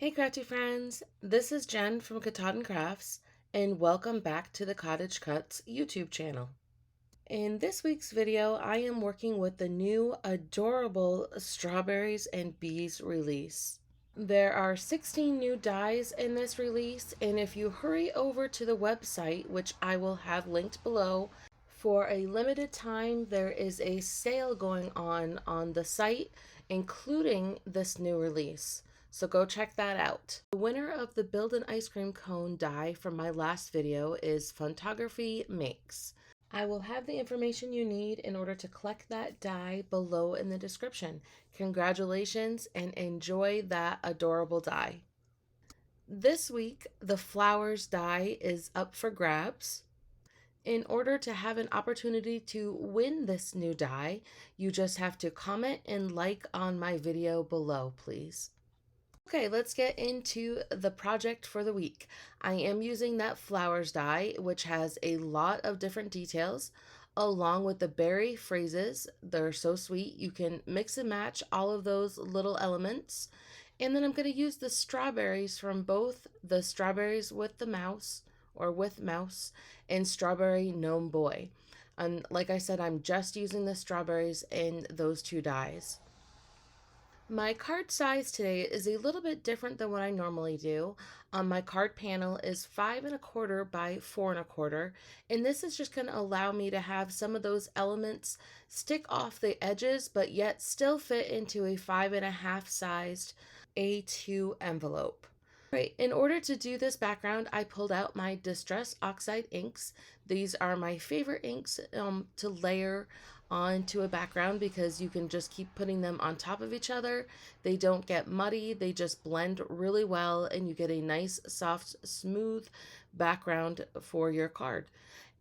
Hey Krafty Friends, this is Jen from Katahdin Krafts, and welcome back to the CottageCutz YouTube channel. In this week's video, I am working with the new adorable Strawberries and Bees release. There are 16 new dies in this release, and if you hurry over to the website, which I will have linked below, for a limited time there is a sale going on the site, including this new release. So go check that out. The winner of the Build an Ice Cream Cone die from my last video is Photography Makes. I will have the information you need in order to collect that die below in the description. Congratulations and enjoy that adorable die. This week, the flowers die is up for grabs. In order to have an opportunity to win this new die, you just have to comment and like on my video below, please. Okay, let's get into the project for the week. I am using that flowers die, which has a lot of different details, along with the berry phrases. They're so sweet. You can mix and match all of those little elements. And then I'm going to use the strawberries from both the Strawberries with the Mouse, or with Mouse, and Strawberry Gnome Boy. And like I said, I'm just using the strawberries in those two dies. My card size today is a little bit different than what I normally do. My card panel is 5¼ by 4¼ and this is just going to allow me to have some of those elements stick off the edges but yet still fit into a 5½ sized A2 envelope. Right, in order to do this background, I pulled out my Distress Oxide inks. These are my favorite inks to layer onto a background because you can just keep putting them on top of each other. They don't get muddy, they just blend really well and you get a nice, soft, smooth background for your card.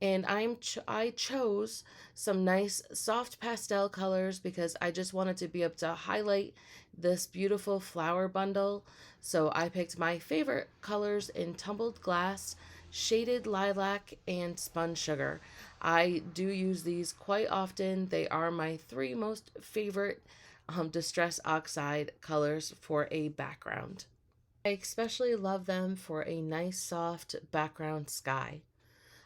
And I chose some nice soft pastel colors because I just wanted to be able to highlight this beautiful flower bundle. So I picked my favorite colors in Tumbled Glass, Shaded Lilac, and Spun Sugar. I do use these quite often. They are my 3 most favorite Distress Oxide colors for a background. I especially love them for a nice soft background sky.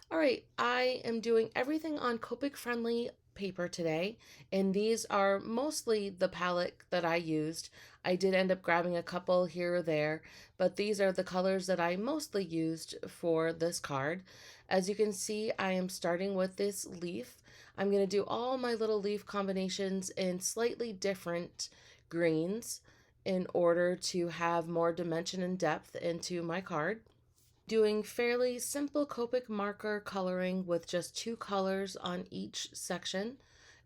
All right, I am doing everything on Copic friendly paper today, and these are mostly the palette that I used. I did end up grabbing a couple here or there, but these are the colors that I mostly used for this card. As you can see, I am starting with this leaf. I'm going to do all my little leaf combinations in slightly different greens in order to have more dimension and depth into my card. Doing fairly simple Copic marker coloring with just 2 colors on each section,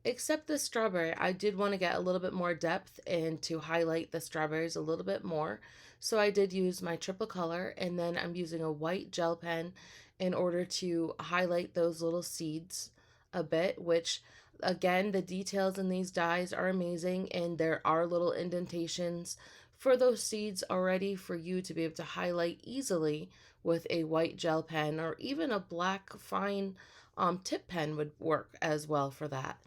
except the strawberry. I did want to get a little bit more depth and to highlight the strawberries a little bit more. So I did use my triple color, and then I'm using a white gel pen in order to highlight those little seeds a bit, which again, the details in these dies are amazing, and there are little indentations for those seeds already for you to be able to highlight easily with a white gel pen, or even a black fine tip pen would work as well for that.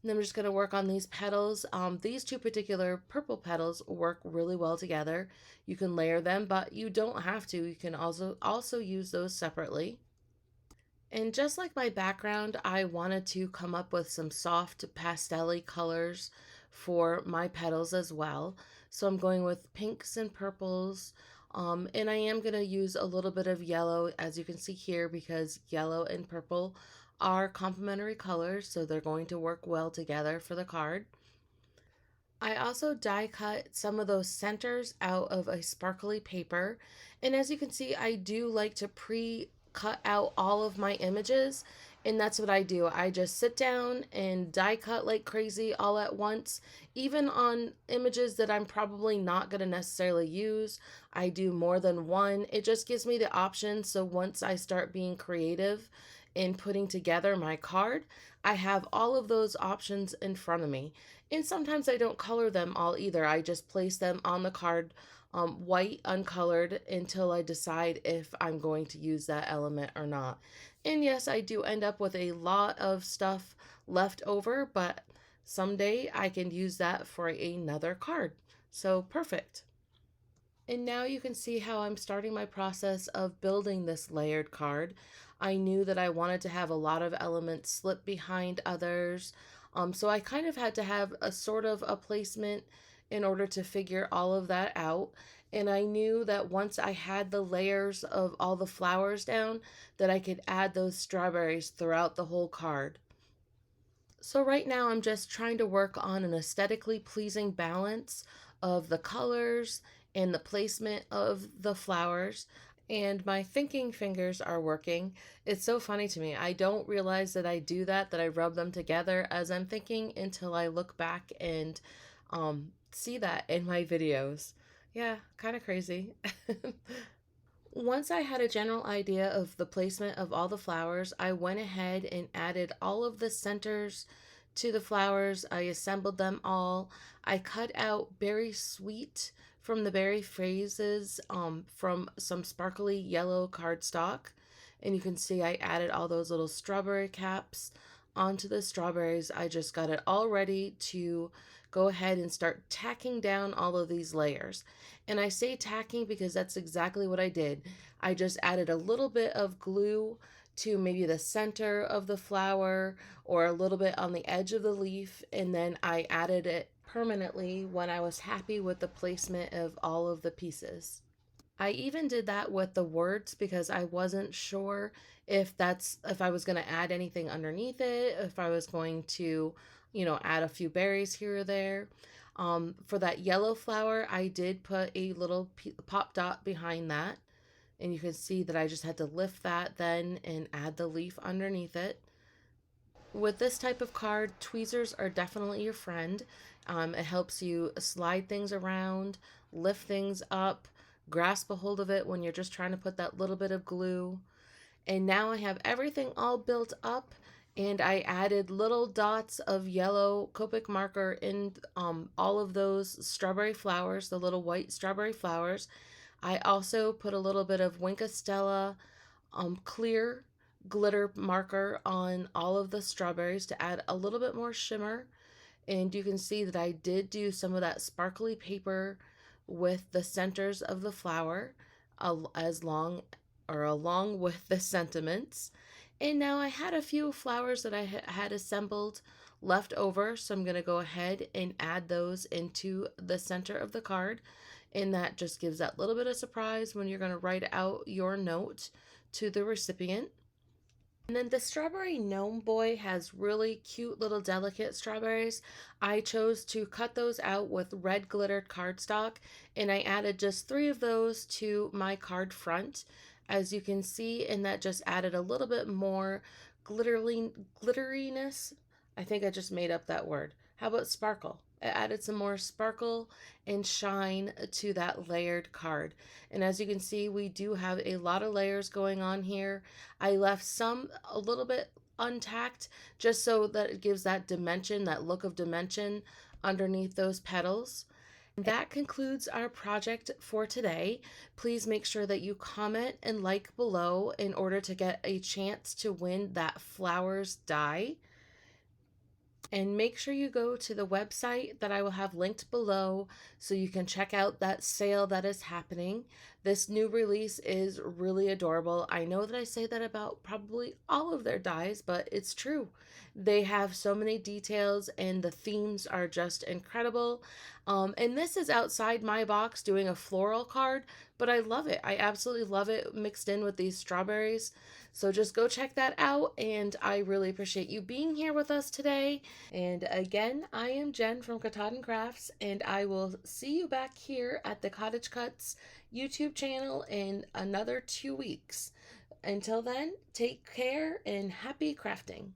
And I'm just going to work on these petals. These 2 particular purple petals work really well together. You can layer them, but you don't have to. You can also use those separately. And just like my background, I wanted to come up with some soft pastel-y colors for my petals as well. So I'm going with pinks and purples, and I am going to use a little bit of yellow, as you can see here, because yellow and purple are complementary colors, so they're going to work well together for the card. I also die cut some of those centers out of a sparkly paper, and as you can see, I do like to pre-cut out all of my images, and that's what I do. I just sit down and die cut like crazy all at once, even on images that I'm probably not going to necessarily use. I do more than one. It just gives me the option, so once I start being creative in putting together my card, I have all of those options in front of me. And sometimes I don't color them all either. I just place them on the card white uncolored until I decide if I'm going to use that element or not. And yes, I do end up with a lot of stuff left over, but someday I can use that for another card. So perfect. And now you can see how I'm starting my process of building this layered card. I knew that I wanted to have a lot of elements slip behind others. So I kind of had to have a sort of a placement in order to figure all of that out. And I knew that once I had the layers of all the flowers down, that I could add those strawberries throughout the whole card. So right now I'm just trying to work on an aesthetically pleasing balance of the colors and the placement of the flowers. And my thinking fingers are working. It's so funny to me. I don't realize that I do that I rub them together as I'm thinking until I look back and see that in my videos. Yeah, kind of crazy. Once I had a general idea of the placement of all the flowers, I went ahead and added all of the centers to the flowers. I assembled them all. I cut out Berry Sweet from the berry phrases from some sparkly yellow cardstock. And you can see I added all those little strawberry caps onto the strawberries. I just got it all ready to go ahead and start tacking down all of these layers. And I say tacking because that's exactly what I did. I just added a little bit of glue to maybe the center of the flower or a little bit on the edge of the leaf, and then I added it permanently when I was happy with the placement of all of the pieces. I even did that with the words because I wasn't sure if I was going to add anything underneath it, if I was going to, add a few berries here or there. For that yellow flower, I did put a little pop dot behind that. And you can see that I just had to lift that then and add the leaf underneath it. With this type of card, tweezers are definitely your friend. It helps you slide things around, lift things up, grasp a hold of it when you're just trying to put that little bit of glue. And now I have everything all built up, and I added little dots of yellow Copic marker in all of those strawberry flowers, the little white strawberry flowers. I also put a little bit of Wink of Stella clear glitter marker on all of the strawberries to add a little bit more shimmer. And you can see that I did do some of that sparkly paper with the centers of the flower along with the sentiments. And now I had a few flowers that I had assembled left over, so I'm going to go ahead and add those into the center of the card. And that just gives that little bit of surprise when you're going to write out your note to the recipient. And then the strawberry Gnome Boy has really cute little delicate strawberries. I chose to cut those out with red glittered cardstock, and I added just 3 of those to my card front, as you can see, and that just added a little bit more glitteriness. I think I just made up that word. How about sparkle? It added some more sparkle and shine to that layered card. And as you can see, we do have a lot of layers going on here. I left some a little bit untacked just so that it gives that dimension, that look of dimension underneath those petals. That concludes our project for today. Please make sure that you comment and like below in order to get a chance to win that flowers die. And make sure you go to the website that I will have linked below so you can check out that sale that is happening. This new release is really adorable. I know that I say that about probably all of their dies, but it's true. They have so many details and the themes are just incredible. And this is outside my box doing a floral card, but I love it. I absolutely love it mixed in with these strawberries. So just go check that out, and I really appreciate you being here with us today. And again, I am Jen from Katahdin Krafts, and I will see you back here at the CottageCutz YouTube channel in another 2 weeks. Until then, take care and happy crafting.